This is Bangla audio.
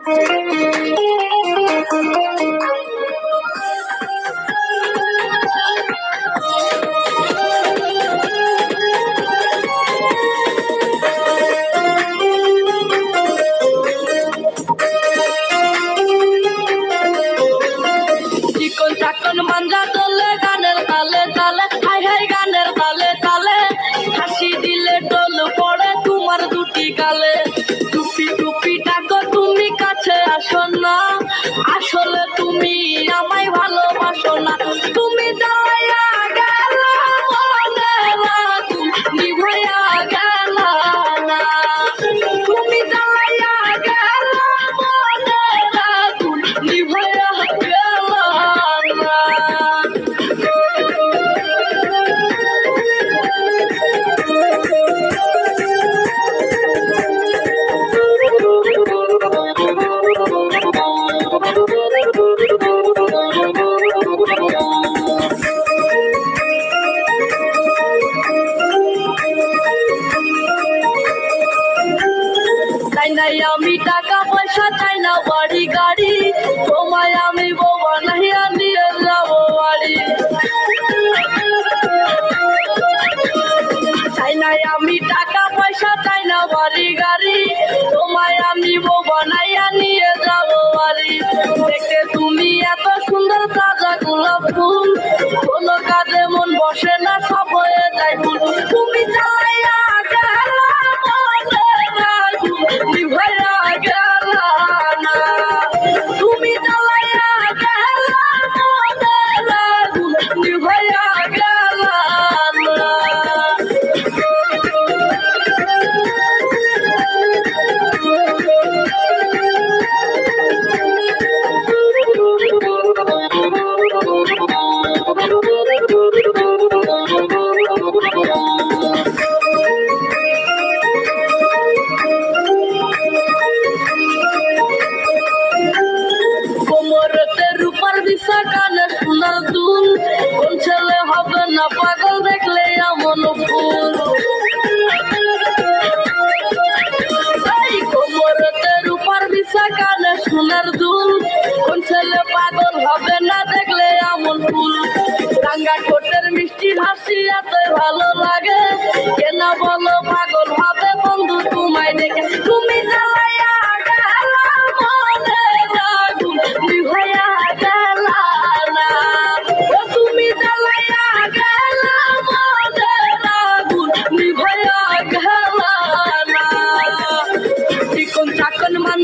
চিকন চাকন মাঞ্জা দোলে গানের তালে তালে, হাই হাই গানের তালে তালে, হাসি দিলে টোল পড়ে তোমার দুটি গালে। টুপি টুপি ডাকো তুমি কাছে আসো না, আসলে তুমি আমায় ভালোবাসো না। তুমি যাইয়া গেলা মনের আগুন নিভাইয়া গেলা না, তুমি যাইয়া গেলা মনের আগুন নিভাইয়া গেলা না। চাই নাই আমি টাকা পয়সা, চাই না বাড়ি গাড়ি, তোমায় আমি বউ বানাইয়া নিয়ে যাবো বাড়ি। চাই নাই আমি টাকা পয়সা, চাই না বাড়ি গাড়ি, তোমায় আমি বউ বানাইয়া নিয়ে যাবো বাড়ি। দেখতে তুমি এত সুন্দর তাজা গোলাপ ফুল, কোনো কাজে মন বসে না, সব হয়ে যায় ফুল। তুমি যাইয়া গেলা মনের আগুন নিভাইয়া গেলা না, তুমি যাইয়া গেলা মনের আগুন নিভাইয়া গেলা না। কোমরতে রূপার বিছা, কানে সোনার দুল, কোন ছেলে হবে না পাগল দেখলে এমন ফুল। কোমরতে রূপার বিছা, কানে সোনার দুল, কোন ছেলে পাগল হবে না দেখলে এমন ফুল। রাঙ্গা ঠোঁটের মিষ্টি হাসি এতই ভালো লাগে, কেনা বলো পাগল হবে বন্ধু তোমায় দেখে। তুমি জ্বালাইয়া গেলা মনের আগুন নিভাইয়া গেলা না, ও তুমি জ্বালাইয়া গেলা মনের আগুন নিভাইয়া গেলা না। চিকন চাকন মান